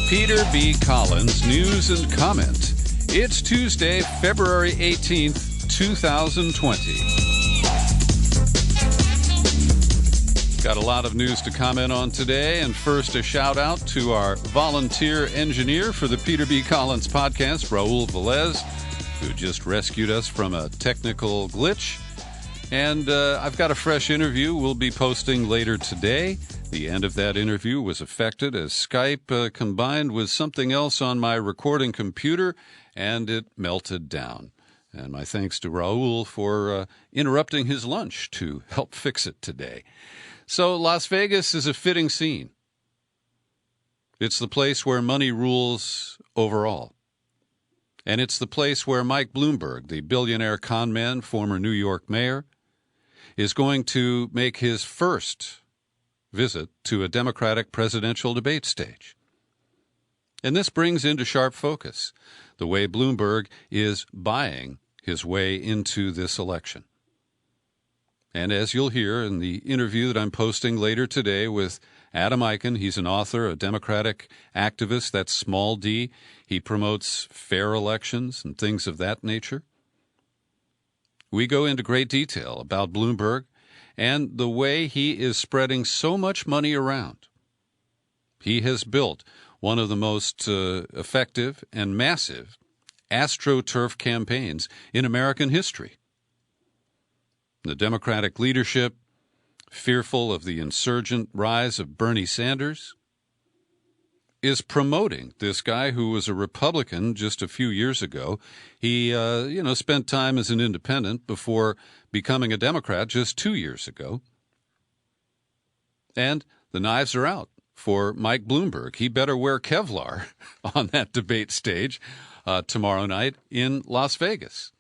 Peter B. Collins, News and Comment. It's Tuesday, February 18th, 2020. Got a lot of news to comment on today, and first a shout-out to our volunteer engineer for the Peter B. Collins podcast, Raul Velez, who just rescued us from a technical glitch. And I've got a fresh interview we'll be posting later today. The end of that interview was affected as Skype combined with something else on my recording computer, and it melted down. And my thanks to Raul for interrupting his lunch to help fix it today. So Las Vegas is a fitting scene. It's the place where money rules overall. And it's the place where Mike Bloomberg, the billionaire con man, former New York mayor, is going to make his first visit to a Democratic presidential debate stage. And this brings into sharp focus the way Bloomberg is buying his way into this election. And as you'll hear in the interview that I'm posting later today with Adam Eichen, he's an author, a Democratic activist, that's small d. He promotes fair elections and things of that nature. We go into great detail about Bloomberg and the way he is spreading so much money around. He has built one of the most effective and massive AstroTurf campaigns in American history. The Democratic leadership, fearful of the insurgent rise of Bernie Sanders, is promoting this guy who was a Republican just a few years ago. He, spent time as an independent before becoming a Democrat just 2 years ago. And the knives are out for Mike Bloomberg. He better wear Kevlar on that debate stage tomorrow night in Las Vegas.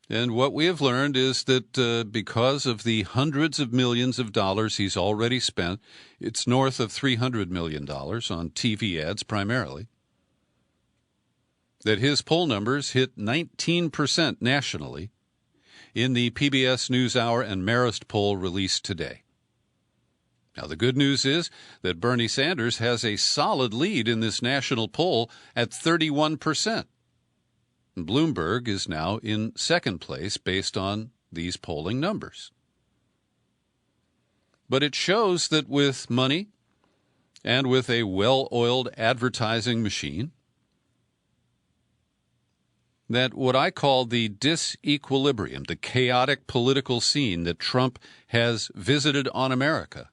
And what we have learned is that because of the hundreds of millions of dollars he's already spent, it's north of $300 million on TV ads primarily, that his poll numbers hit 19% nationally in the PBS NewsHour and Marist poll released today. Now, the good news is that Bernie Sanders has a solid lead in this national poll at 31%. Bloomberg is now in second place based on these polling numbers. But it shows that with money and with a well-oiled advertising machine, that what I call the disequilibrium, the chaotic political scene that Trump has visited on America,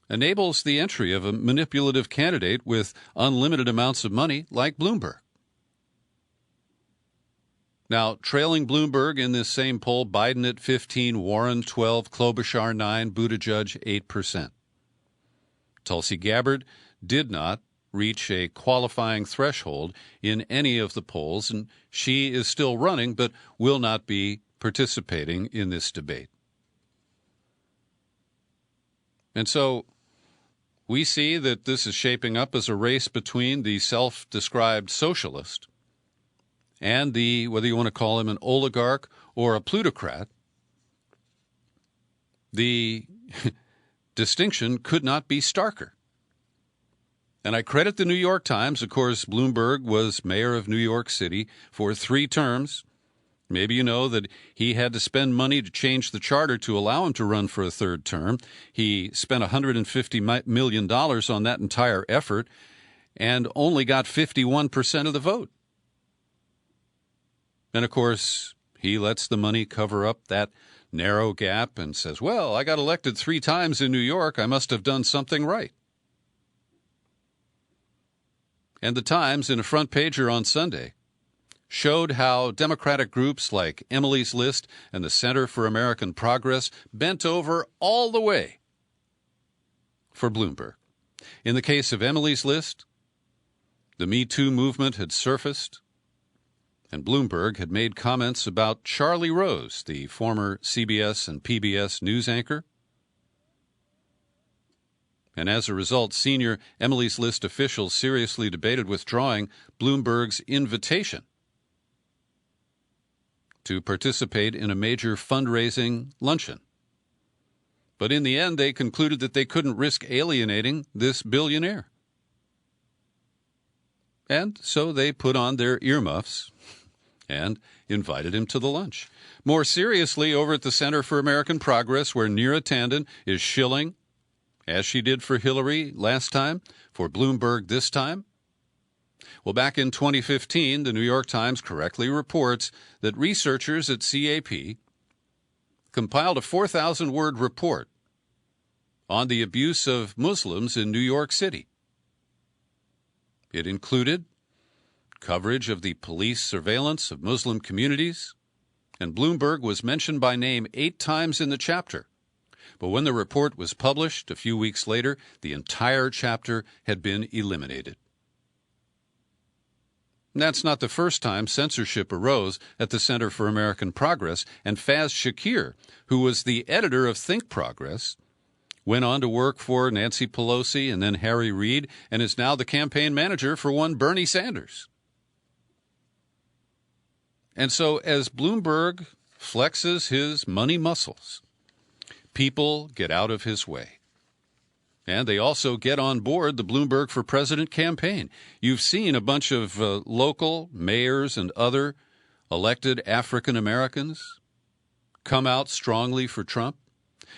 enables the entry of a manipulative candidate with unlimited amounts of money like Bloomberg. Now, trailing Bloomberg in this same poll, Biden at 15, Warren 12, Klobuchar 9, Buttigieg 8%. Tulsi Gabbard did not reach a qualifying threshold in any of the polls, and she is still running but will not be participating in this debate. And so we see that this is shaping up as a race between the self-described socialist and the, whether you want to call him an oligarch or a plutocrat, the distinction could not be starker. And I credit the New York Times. Of course, Bloomberg was mayor of New York City for 3 terms. Maybe you know that he had to spend money to change the charter to allow him to run for a 3rd term. He spent $150 million on that entire effort and only got 51% of the vote. And, of course, he lets the money cover up that narrow gap and says, well, I got elected 3 times in New York. I must have done something right. And the Times, in a front pager on Sunday, showed how Democratic groups like Emily's List and the Center for American Progress bent over all the way for Bloomberg. In the case of Emily's List, the Me Too movement had surfaced, and Bloomberg had made comments about Charlie Rose, the former CBS and PBS news anchor. And as a result, senior Emily's List officials seriously debated withdrawing Bloomberg's invitation to participate in a major fundraising luncheon. But in the end, they concluded that they couldn't risk alienating this billionaire. And so they put on their earmuffs and invited him to the lunch. More seriously, over at the Center for American Progress, where Neera Tanden is shilling, as she did for Hillary last time, for Bloomberg this time. Well, back in 2015, the New York Times correctly reports that researchers at CAP compiled a 4,000-word report on the abuse of Muslims in New York City. It included coverage of the police surveillance of Muslim communities, and Bloomberg was mentioned by name 8 times in the chapter. But when the report was published a few weeks later, the entire chapter had been eliminated. And that's not the first time censorship arose at the Center for American Progress, and Faz Shakir, who was the editor of Think Progress, went on to work for Nancy Pelosi and then Harry Reid, and is now the campaign manager for one Bernie Sanders. And so as Bloomberg flexes his money muscles, people get out of his way. And they also get on board the Bloomberg for President campaign. You've seen a bunch of local mayors and other elected African Americans come out strongly for Trump.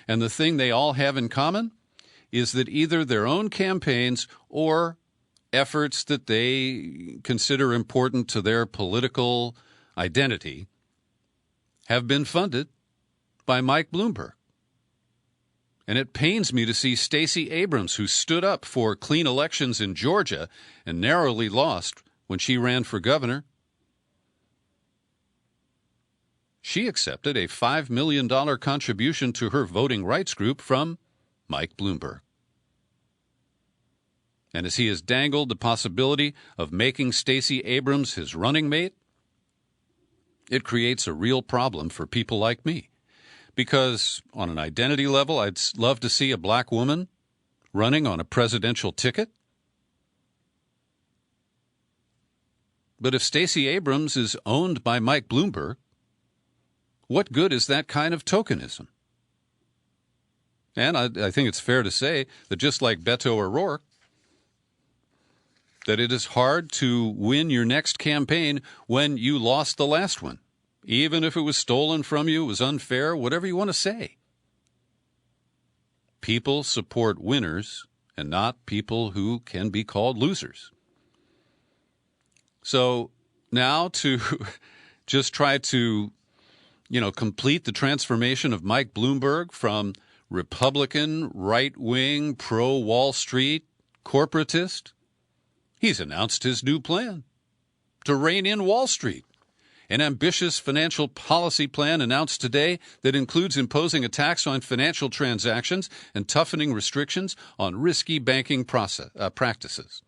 And the thing they all have in common is that either their own campaigns or efforts that they consider important to their political identity have been funded by Mike Bloomberg. And it pains me to see Stacey Abrams, who stood up for clean elections in Georgia and narrowly lost when she ran for governor. She accepted a $5 million contribution to her voting rights group from Mike Bloomberg. And as he has dangled the possibility of making Stacey Abrams his running mate, it creates a real problem for people like me. Because on an identity level, I'd love to see a black woman running on a presidential ticket. But if Stacey Abrams is owned by Mike Bloomberg, what good is that kind of tokenism? And I think it's fair to say that just like Beto O'Rourke, that it is hard to win your next campaign when you lost the last one. Even if it was stolen from you, it was unfair, whatever you want to say. People support winners and not people who can be called losers. So now to just try to, complete the transformation of Mike Bloomberg from Republican, right-wing, pro-Wall Street corporatist, he's announced his new plan to rein in Wall Street. An ambitious financial policy plan announced today that includes imposing a tax on financial transactions and toughening restrictions on risky banking practices.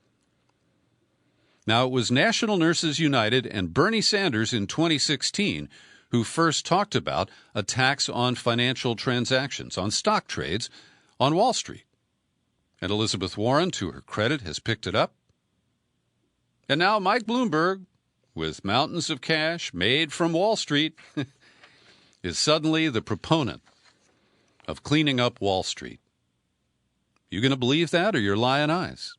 Now, it was National Nurses United and Bernie Sanders in 2016 who first talked about a tax on financial transactions, on stock trades on Wall Street. And Elizabeth Warren, to her credit, has picked it up. And now Mike Bloomberg, with mountains of cash made from Wall Street, is suddenly the proponent of cleaning up Wall Street. You going to believe that, or you're lying eyes?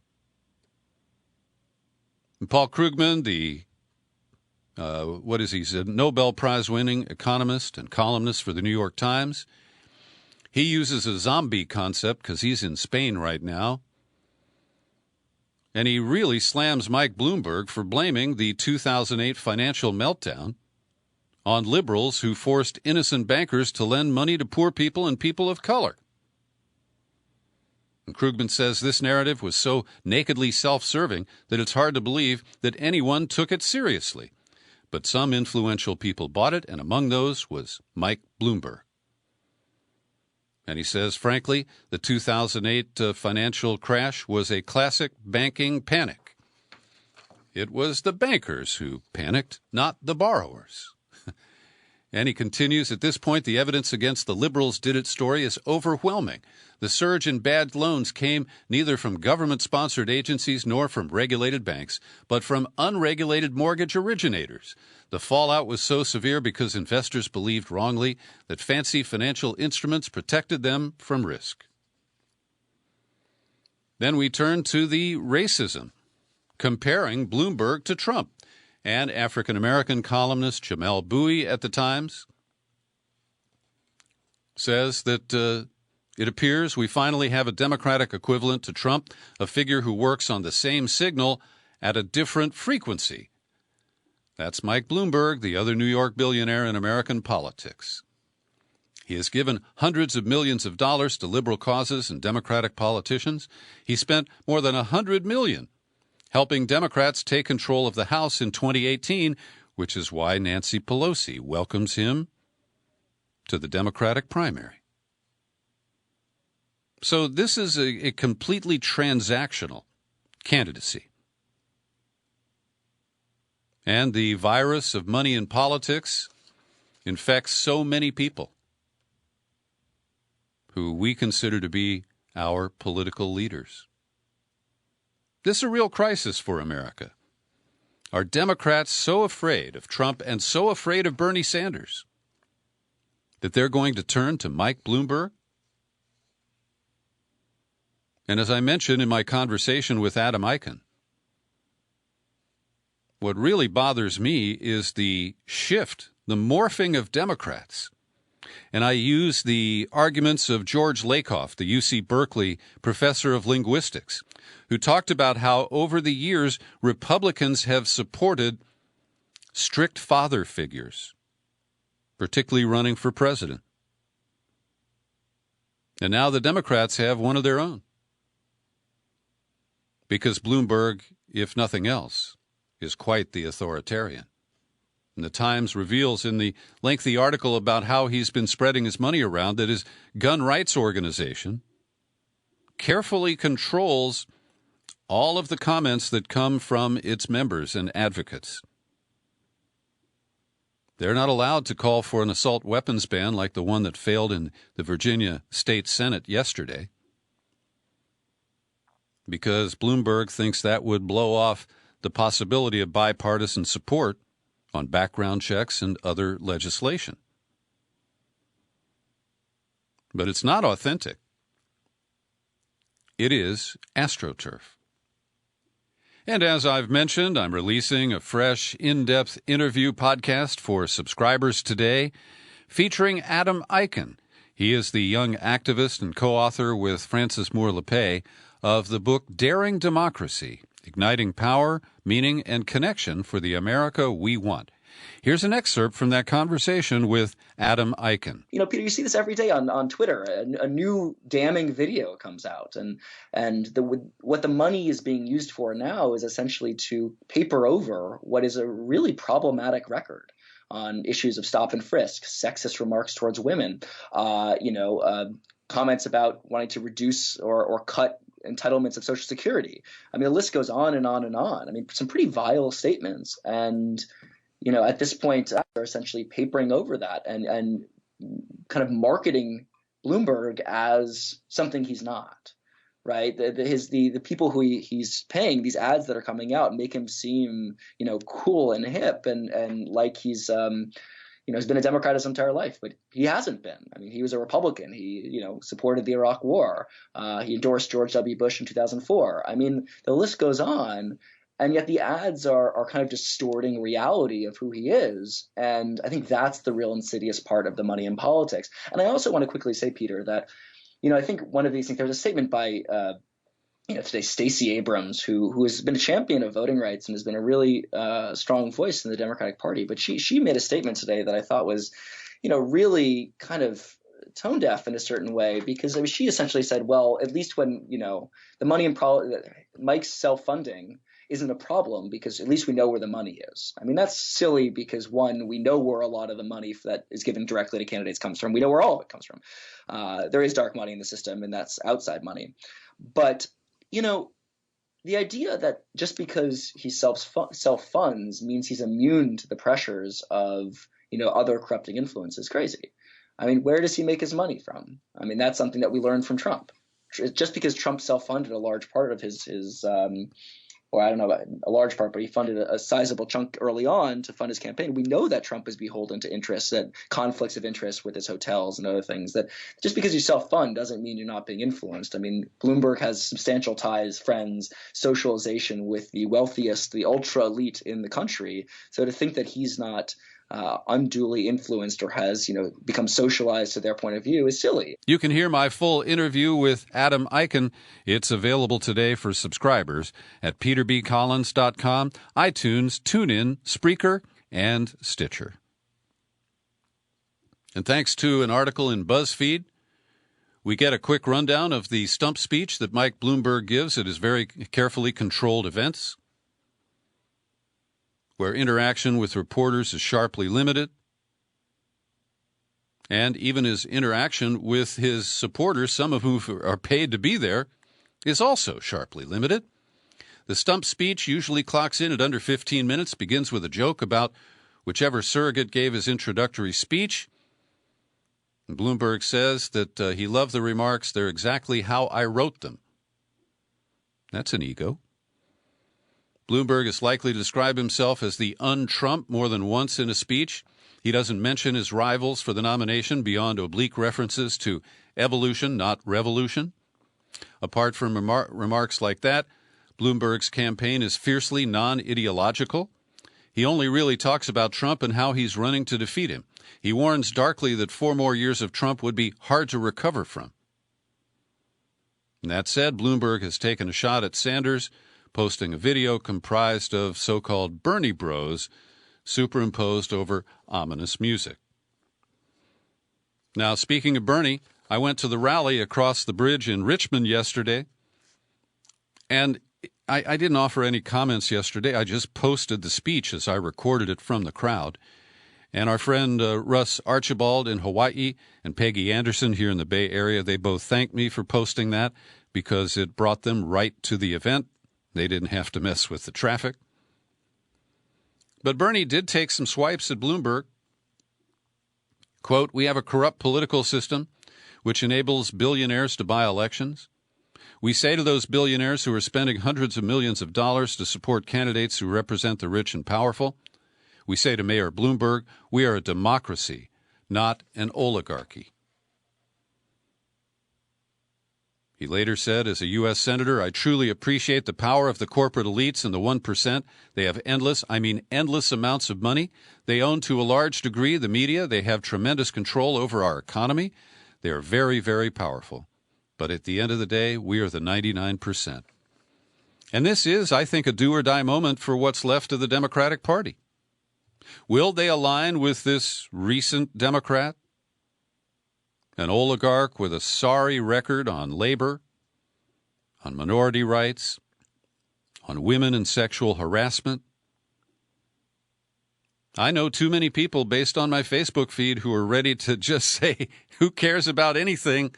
And Paul Krugman, the he's a Nobel Prize-winning economist and columnist for the New York Times. He uses a zombie concept because he's in Spain right now. And he really slams Mike Bloomberg for blaming the 2008 financial meltdown on liberals who forced innocent bankers to lend money to poor people and people of color. And Krugman says this narrative was so nakedly self-serving that it's hard to believe that anyone took it seriously. But some influential people bought it, and among those was Mike Bloomberg. And he says, frankly, the 2008 financial crash was a classic banking panic. It was the bankers who panicked, not the borrowers. And he continues, at this point, the evidence against the liberals did it story is overwhelming. The surge in bad loans came neither from government-sponsored agencies nor from regulated banks, but from unregulated mortgage originators. The fallout was so severe because investors believed wrongly that fancy financial instruments protected them from risk. Then we turn to the racism, comparing Bloomberg to Trump. And African-American columnist Jamel Bouie at the Times says that it appears we finally have a Democratic equivalent to Trump, a figure who works on the same signal at a different frequency. That's Mike Bloomberg, the other New York billionaire in American politics. He has given hundreds of millions of dollars to liberal causes and Democratic politicians. He spent more than $100 million helping Democrats take control of the House in 2018, which is why Nancy Pelosi welcomes him to the Democratic primary. So this is a completely transactional candidacy. And the virus of money in politics infects so many people who we consider to be our political leaders. This is a real crisis for America. Are Democrats so afraid of Trump and so afraid of Bernie Sanders that they're going to turn to Mike Bloomberg? And as I mentioned in my conversation with Adam Eichen, what really bothers me is the shift, the morphing of Democrats. And I use the arguments of George Lakoff, the UC Berkeley professor of linguistics, who talked about how over the years Republicans have supported strict father figures, particularly running for president. And now the Democrats have one of their own. Because Bloomberg, if nothing else, is quite the authoritarian. And the Times reveals in the lengthy article about how he's been spreading his money around that his gun rights organization carefully controls all of the comments that come from its members and advocates. They're not allowed to call for an assault weapons ban like the one that failed in the Virginia State Senate yesterday, because Bloomberg thinks that would blow off the possibility of bipartisan support on background checks and other legislation. But it's not authentic. It is AstroTurf. And as I've mentioned, I'm releasing a fresh, in-depth interview podcast for subscribers today featuring Adam Eichen. He is the young activist and co-author with Frances Moore Lepay of the book Daring Democracy, Igniting Power, Meaning, and Connection for the America We Want. Here's an excerpt from that conversation with Adam Eichen. You know, Peter, you see this every day on Twitter. A new damning video comes out, and what the money is being used for now is essentially to paper over what is a really problematic record on issues of stop and frisk, sexist remarks towards women, comments about wanting to reduce or cut entitlements of Social Security. I mean, the list goes on and on and on. I mean, some pretty vile statements. And, you know, at this point, they're essentially papering over that and kind of marketing Bloomberg as something he's not, right? The people who he's paying, these ads that are coming out, make him seem, you know, cool and hip and like he's has been a Democrat his entire life, but he hasn't been. I mean, he was a Republican. He, supported the Iraq War. He endorsed George W. Bush in 2004. I mean, the list goes on, and yet the ads are kind of distorting reality of who he is. And I think that's the real insidious part of the money in politics. And I also want to quickly say, Peter, that, I think one of these things, there's a statement by today, Stacey Abrams, who has been a champion of voting rights and has been a really strong voice in the Democratic Party. But she made a statement today that I thought was, really kind of tone deaf in a certain way, because she essentially said, well, at least when, the money in Mike's self-funding isn't a problem because at least we know where the money is. I mean, that's silly because, one, we know where a lot of the money that is given directly to candidates comes from. We know where all of it comes from. There is dark money in the system, and that's outside money. But the idea that just because he self-funds means he's immune to the pressures of, other corrupting influence is crazy. I mean, where does he make his money from? I mean, that's something that we learned from Trump. Just because Trump self-funded a large part of his or I don't know about a large part, but he funded a sizable chunk early on to fund his campaign. We know that Trump is beholden to interests, that conflicts of interest with his hotels and other things, that just because you self-fund doesn't mean you're not being influenced. I mean, Bloomberg has substantial ties, friends, socialization with the wealthiest, the ultra elite in the country. So to think that he's not unduly influenced or has, become socialized to their point of view is silly. You can hear my full interview with Adam Eichen. It's available today for subscribers at peterbcollins.com, iTunes, TuneIn, Spreaker, and Stitcher. And thanks to an article in BuzzFeed, we get a quick rundown of the stump speech that Mike Bloomberg gives at his very carefully controlled events, where interaction with reporters is sharply limited, and even his interaction with his supporters, some of whom are paid to be there, is also sharply limited. The stump speech usually clocks in at under 15 minutes, begins with a joke about whichever surrogate gave his introductory speech. And Bloomberg says that he loved the remarks. They're exactly how I wrote them. That's an ego. Bloomberg is likely to describe himself as the un-Trump more than once in a speech. He doesn't mention his rivals for the nomination beyond oblique references to evolution, not revolution. Apart from remarks like that, Bloomberg's campaign is fiercely non-ideological. He only really talks about Trump and how he's running to defeat him. He warns darkly that 4 more years of Trump would be hard to recover from. And that said, Bloomberg has taken a shot at Sanders, posting a video comprised of so-called Bernie bros superimposed over ominous music. Now, speaking of Bernie, I went to the rally across the bridge in Richmond yesterday, and I didn't offer any comments yesterday. I just posted the speech as I recorded it from the crowd. And our friend Russ Archibald in Hawaii and Peggy Anderson here in the Bay Area, they both thanked me for posting that because it brought them right to the event. They didn't have to mess with the traffic. But Bernie did take some swipes at Bloomberg. Quote, "We have a corrupt political system which enables billionaires to buy elections. We say to those billionaires who are spending hundreds of millions of dollars to support candidates who represent the rich and powerful, we say to Mayor Bloomberg, we are a democracy, not an oligarchy." He later said, as a U.S. Senator, "I truly appreciate the power of the corporate elites and the 1%. They have endless amounts of money. They own to a large degree the media. They have tremendous control over our economy. They are very, very powerful. But at the end of the day, we are the 99%. And this is, I think, a do-or-die moment for what's left of the Democratic Party. Will they align with this recent Democrat? An oligarch with a sorry record on labor, on minority rights, on women and sexual harassment. I know too many people based on my Facebook feed who are ready to just say, who cares about anything?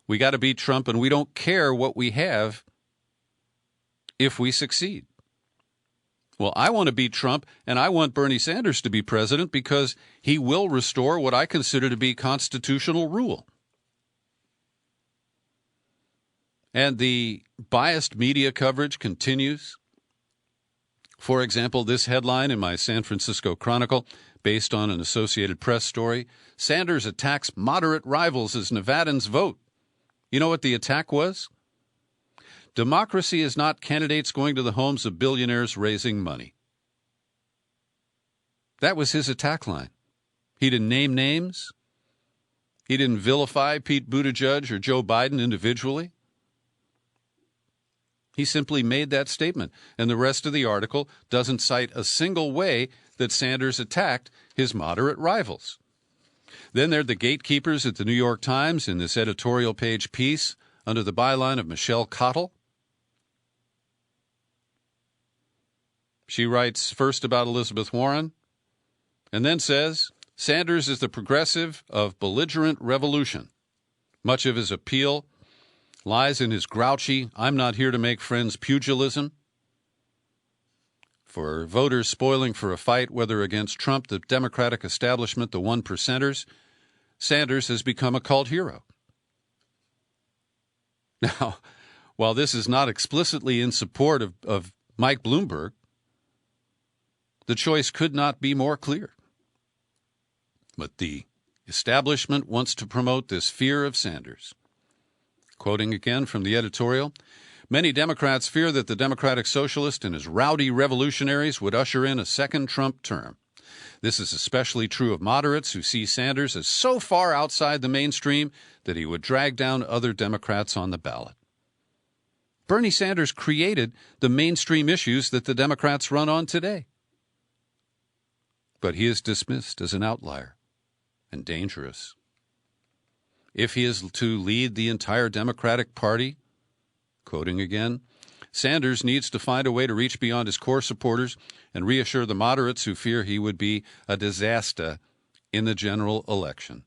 We got to beat Trump, and we don't care what we have if we succeed. Well, I want to beat Trump, and I want Bernie Sanders to be president because he will restore what I consider to be constitutional rule. And the biased media coverage continues. For example, this headline in my San Francisco Chronicle, based on an Associated Press story, Sanders attacks moderate rivals as Nevadans vote. You know what the attack was? Democracy is not candidates going to the homes of billionaires raising money. That was his attack line. He didn't name names. He didn't vilify Pete Buttigieg or Joe Biden individually. He simply made that statement, and the rest of the article doesn't cite a single way that Sanders attacked his moderate rivals. Then there are the gatekeepers at the New York Times in this editorial page piece under the byline of Michelle Cottle. She writes first about Elizabeth Warren and then says, Sanders is the progressive of belligerent revolution. Much of his appeal lies in his grouchy, I'm not here to make friends pugilism. For voters spoiling for a fight, whether against Trump, the Democratic establishment, the one percenters, Sanders has become a cult hero. Now, while this is not explicitly in support of Mike Bloomberg, the choice could not be more clear. But the establishment wants to promote this fear of Sanders. Quoting again from the editorial, many Democrats fear that the Democratic Socialist and his rowdy revolutionaries would usher in a second Trump term. This is especially true of moderates who see Sanders as so far outside the mainstream that he would drag down other Democrats on the ballot. Bernie Sanders created the mainstream issues that the Democrats run on today. But he is dismissed as an outlier and dangerous. If he is to lead the entire Democratic Party, quoting again, Sanders needs to find a way to reach beyond his core supporters and reassure the moderates who fear he would be a disaster in the general election.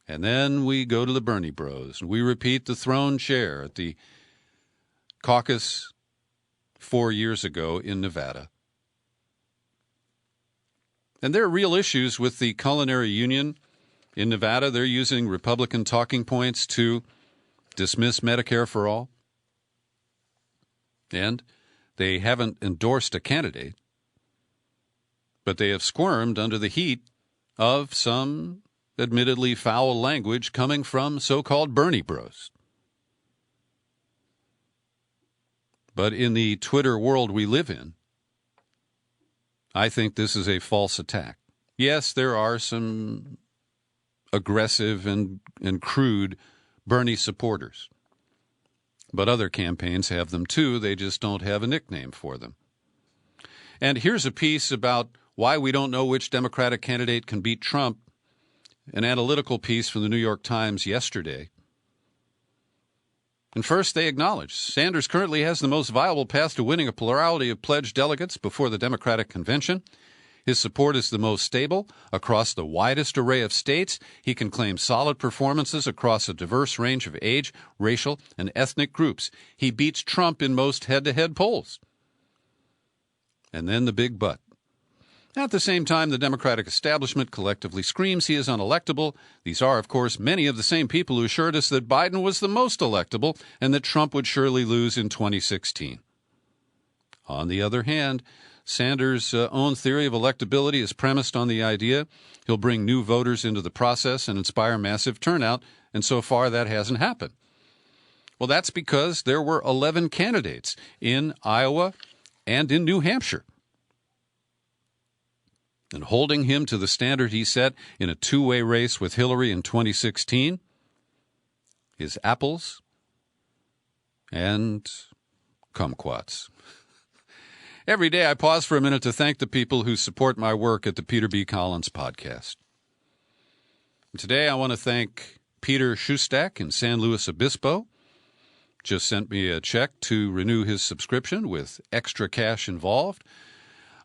And then we go to the Bernie Bros, and we repeat the throne chair at the caucus 4 years ago in Nevada. And there are real issues with the Culinary Union in Nevada. They're using Republican talking points to dismiss Medicare for all. And they haven't endorsed a candidate, but they have squirmed under the heat of some admittedly foul language coming from so-called Bernie Bros. But in the Twitter world we live in, I think this is a false attack. Yes, there are some aggressive and crude Bernie supporters. But other campaigns have them too. They just don't have a nickname for them. And here's a piece about why we don't know which Democratic candidate can beat Trump, an analytical piece from the New York Times yesterday. And first, they acknowledge Sanders currently has the most viable path to winning a plurality of pledged delegates before the Democratic convention. His support is the most stable across the widest array of states. He can claim solid performances across a diverse range of age, racial, and ethnic groups. He beats Trump in most head-to-head polls. And then the big but. At the same time, the Democratic establishment collectively screams he is unelectable. These are, of course, many of the same people who assured us that Biden was the most electable and that Trump would surely lose in 2016. On the other hand, Sanders' own theory of electability is premised on the idea he'll bring new voters into the process and inspire massive turnout, and so far that hasn't happened. Well, that's because there were 11 candidates in Iowa and in New Hampshire. And holding him to the standard he set in a two-way race with Hillary in 2016 is apples and kumquats. Every day I pause for a minute to thank the people who support my work at the Peter B. Collins podcast. And today I want to thank Peter Shustak in San Luis Obispo. Just sent me a check to renew his subscription with extra cash involved.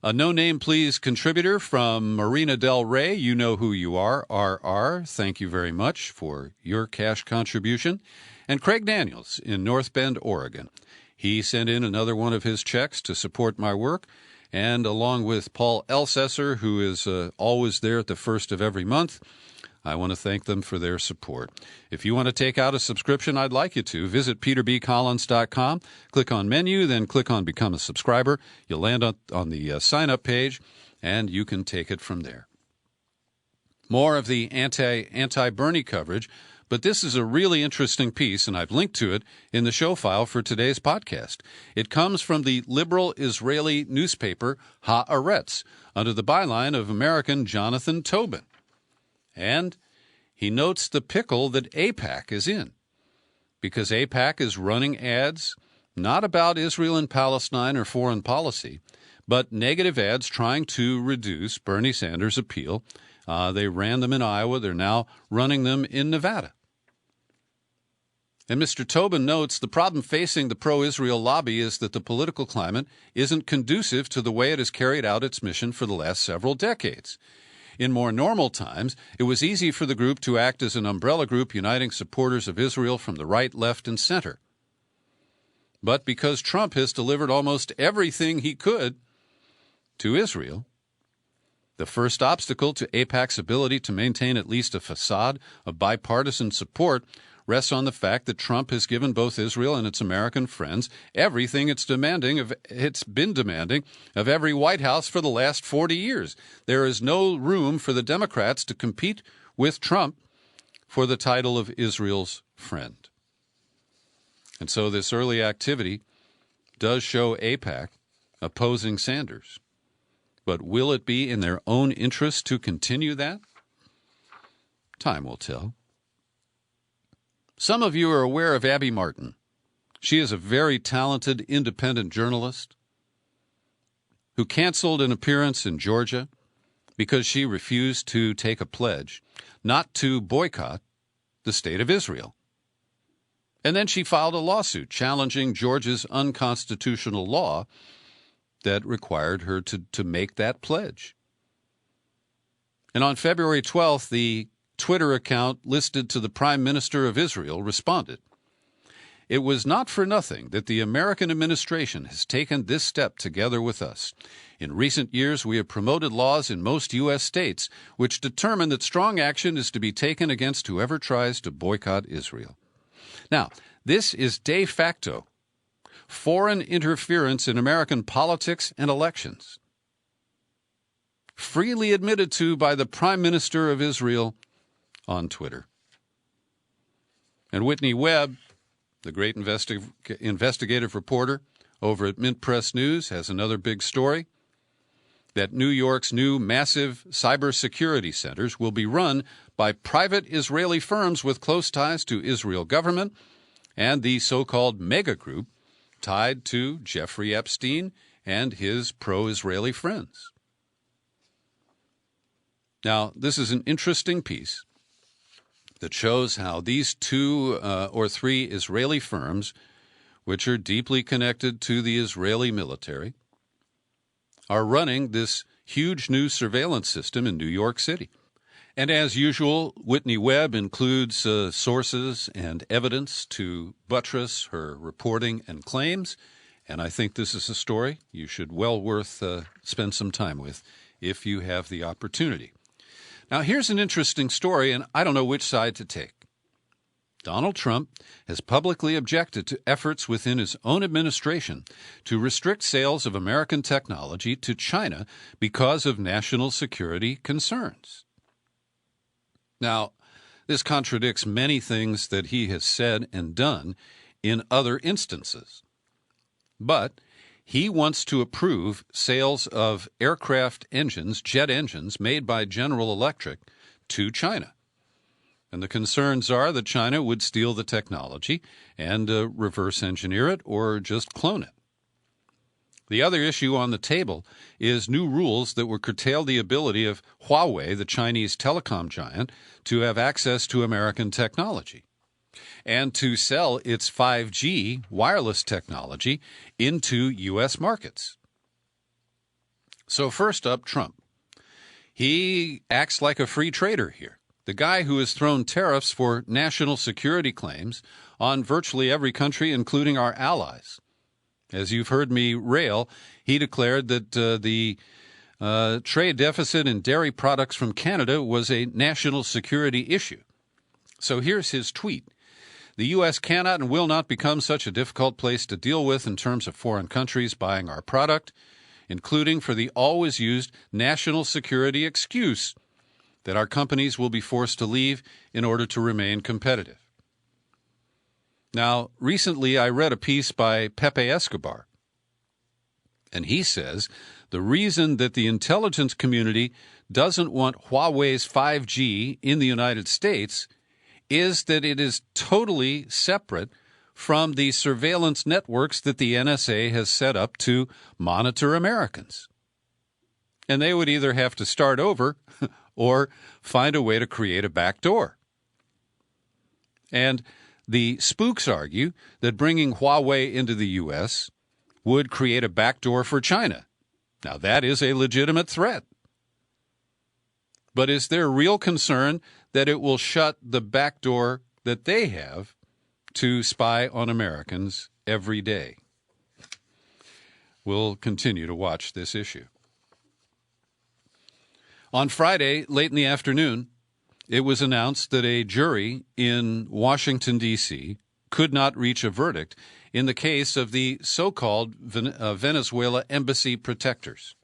A no-name please contributor from Marina Del Rey. You know who you are, RR. Thank you very much for your cash contribution. And Craig Daniels in North Bend, Oregon. He sent in another one of his checks to support my work. And along with Paul Elsesser, who is always there at the first of every month, I want to thank them for their support. If you want to take out a subscription, I'd like you to. Visit peterbcollins.com, click on Menu, then click on Become a Subscriber. You'll land on the sign-up page, and you can take it from there. More of the anti-Bernie coverage, but this is a really interesting piece, and I've linked to it in the show file for today's podcast. It comes from the liberal Israeli newspaper Haaretz, under the byline of American Jonathan Tobin. And he notes the pickle that AIPAC is in, because AIPAC is running ads not about Israel and Palestine or foreign policy, but negative ads trying to reduce Bernie Sanders' appeal. They ran them in Iowa. They're now running them in Nevada. And Mr. Tobin notes the problem facing the pro-Israel lobby is that the political climate isn't conducive to the way it has carried out its mission for the last several decades. In more normal times, it was easy for the group to act as an umbrella group uniting supporters of Israel from the right, left, and center. But because Trump has delivered almost everything he could to Israel, The first obstacle to AIPAC's ability to maintain at least a facade of bipartisan support rests on the fact that Trump has given both Israel and its American friends everything it's been demanding of every White House for the last 40 years. There is no room for the Democrats to compete with Trump for the title of Israel's friend. And so this early activity does show AIPAC opposing Sanders. But will it be in their own interest to continue that? Time will tell. Some of you are aware of Abby Martin. She is a very talented independent journalist who canceled an appearance in Georgia because she refused to take a pledge not to boycott the state of Israel. And then she filed a lawsuit challenging Georgia's unconstitutional law that required her to make that pledge. And on February 12th, the Twitter account listed to the Prime Minister of Israel responded, "It was not for nothing that the American administration has taken this step together with us. In recent years, we have promoted laws in most U.S. states which determine that strong action is to be taken against whoever tries to boycott Israel." Now, this is de facto foreign interference in American politics and elections, freely admitted to by the Prime Minister of Israel on Twitter. And Whitney Webb, the great investigative reporter over at Mint Press News, has another big story, that New York's new massive cybersecurity centers will be run by private Israeli firms with close ties to Israel government and the so-called mega group tied to Jeffrey Epstein and his pro-Israeli friends. Now, this is an interesting piece that shows how these two or three Israeli firms, which are deeply connected to the Israeli military, are running this huge new surveillance system in New York City. And as usual, Whitney Webb includes sources and evidence to buttress her reporting and claims, and I think this is a story you should well worth spend some time with if you have the opportunity. Now, here's an interesting story, and I don't know which side to take. Donald Trump has publicly objected to efforts within his own administration to restrict sales of American technology to China because of national security concerns. Now, this contradicts many things that he has said and done in other instances. But he wants to approve sales of aircraft engines, jet engines, made by General Electric to China. And the concerns are that China would steal the technology and reverse engineer it or just clone it. The other issue on the table is new rules that would curtail the ability of Huawei, the Chinese telecom giant, to have access to American technology and to sell its 5G wireless technology into U.S. markets. So first up, Trump. He acts like a free trader here. The guy who has thrown tariffs for national security claims on virtually every country, including our allies. As you've heard me rail, he declared that the trade deficit in dairy products from Canada was a national security issue. So here's his tweet. The U.S. cannot and will not become such a difficult place to deal with in terms of foreign countries buying our product, including for the always used national security excuse that our companies will be forced to leave in order to remain competitive. Now, recently I read a piece by Pepe Escobar, and he says the reason that the intelligence community doesn't want Huawei's 5G in the United States is that it is totally separate from the surveillance networks that the NSA has set up to monitor Americans. And they would either have to start over or find a way to create a backdoor. And the spooks argue that bringing Huawei into the U.S. would create a backdoor for China. Now, that is a legitimate threat. But is there real concern that it will shut the backdoor that they have to spy on Americans every day? We'll continue to watch this issue. On Friday, late in the afternoon, it was announced that a jury in Washington, D.C. could not reach a verdict in the case of the so-called Venezuela embassy protectors.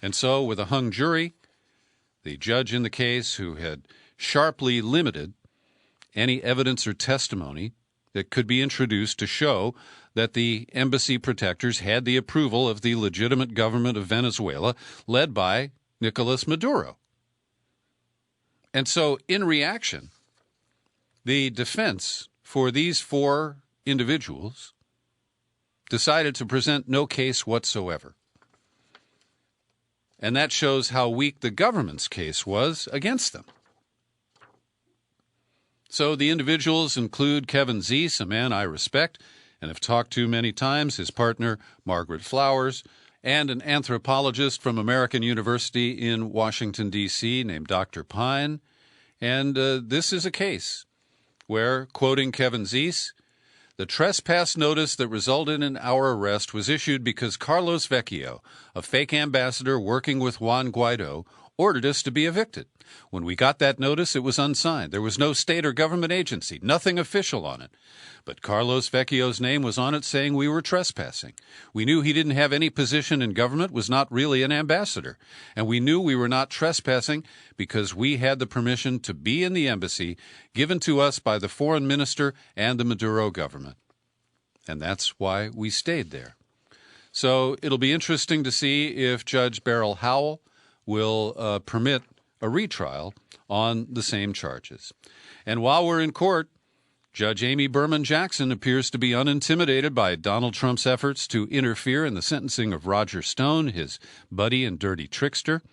And so, with a hung jury, the judge in the case, who had sharply limited any evidence or testimony that could be introduced to show that the embassy protectors had the approval of the legitimate government of Venezuela, led by Nicolas Maduro. And so, in reaction, the defense for these four individuals decided to present no case whatsoever. And that shows how weak the government's case was against them. So the individuals include Kevin Zeese, a man I respect and have talked to many times, his partner, Margaret Flowers, and an anthropologist from American University in Washington, D.C., named Dr. Pine. And this is a case where, quoting Kevin Zeese, the trespass notice that resulted in our arrest was issued because Carlos Vecchio, a fake ambassador working with Juan Guaido, ordered us to be evicted. When we got that notice, it was unsigned. There was no state or government agency, nothing official on it. But Carlos Vecchio's name was on it, saying we were trespassing. We knew he didn't have any position in government, was not really an ambassador. And we knew we were not trespassing because we had the permission to be in the embassy given to us by the foreign minister and the Maduro government. And that's why we stayed there. So it'll be interesting to see if Judge Beryl Howell will permit a retrial on the same charges. And while we're in court, Judge Amy Berman Jackson appears to be unintimidated by Donald Trump's efforts to interfere in the sentencing of Roger Stone, his buddy and dirty trickster.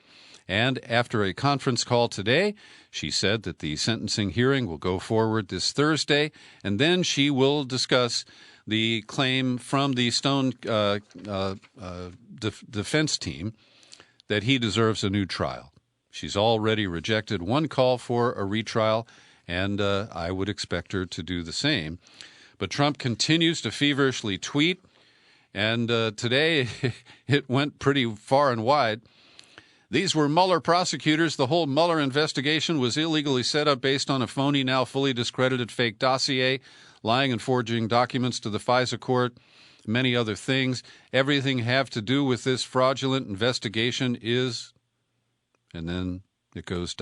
And after a conference call today, she said that the sentencing hearing will go forward this Thursday, and then she will discuss the claim from the Stone defense team that he deserves a new trial. She's already rejected one call for a retrial, and I would expect her to do the same. But Trump continues to feverishly tweet, and today it went pretty far and wide. These were Mueller prosecutors. The whole Mueller investigation was illegally set up based on a phony, now fully discredited fake dossier, lying and forging documents to the FISA court, many other things. Everything have to do with this fraudulent investigation is... and then it goes ...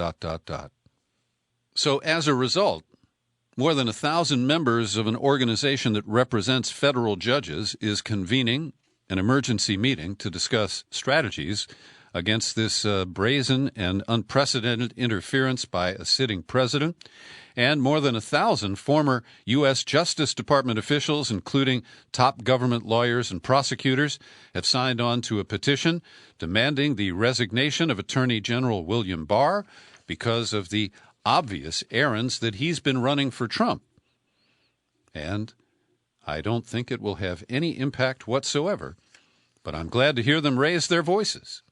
So as a result, more than 1,000 members of an organization that represents federal judges is convening an emergency meeting to discuss strategies against this brazen and unprecedented interference by a sitting president. And more than 1,000 former U.S. Justice Department officials, including top government lawyers and prosecutors, have signed on to a petition demanding the resignation of Attorney General William Barr because of the obvious errands that he's been running for Trump. And I don't think it will have any impact whatsoever, but I'm glad to hear them raise their voices.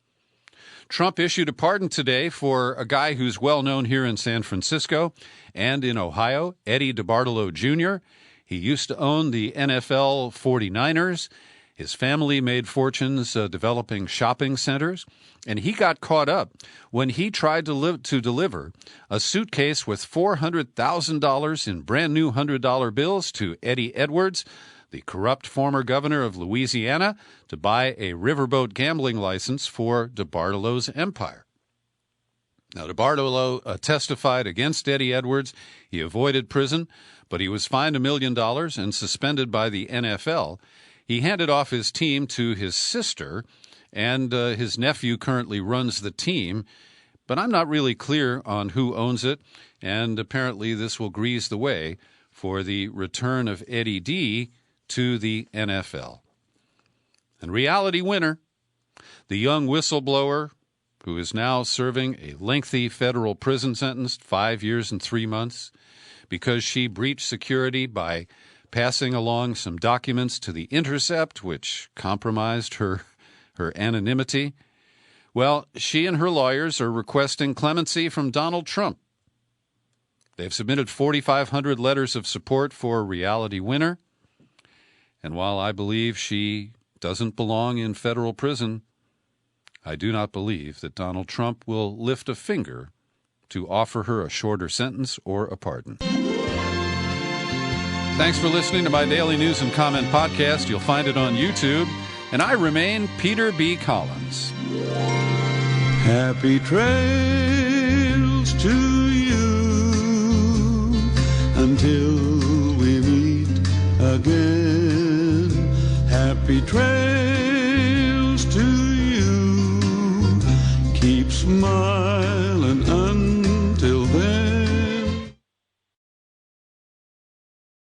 Trump issued a pardon today for a guy who's well known here in San Francisco and in Ohio, Eddie DeBartolo Jr. He used to own the NFL 49ers. His family made fortunes developing shopping centers, and he got caught up when he tried to deliver a suitcase with $400,000 in brand-new $100 bills to Eddie Edwards, the corrupt former governor of Louisiana, to buy a riverboat gambling license for DeBartolo's empire. Now, DeBartolo testified against Eddie Edwards. He avoided prison, but he was fined $1 million and suspended by the NFL. He handed off his team to his sister, and his nephew currently runs the team, but I'm not really clear on who owns it, and apparently this will grease the way for the return of Eddie D to the NFL. And reality winner, the young whistleblower who is now serving a lengthy federal prison sentence, 5 years and 3 months, because she breached security by passing along some documents to The Intercept, which compromised her anonymity. Well, she and her lawyers are requesting clemency from Donald Trump. They've submitted 4,500 letters of support for reality winner. And while I believe she doesn't belong in federal prison, I do not believe that Donald Trump will lift a finger to offer her a shorter sentence or a pardon. Thanks for listening to my daily news and comment podcast. You'll find it on YouTube. And I remain Peter B. Collins. Happy trails to you until we meet again. Happy trails to you. Keep smiling.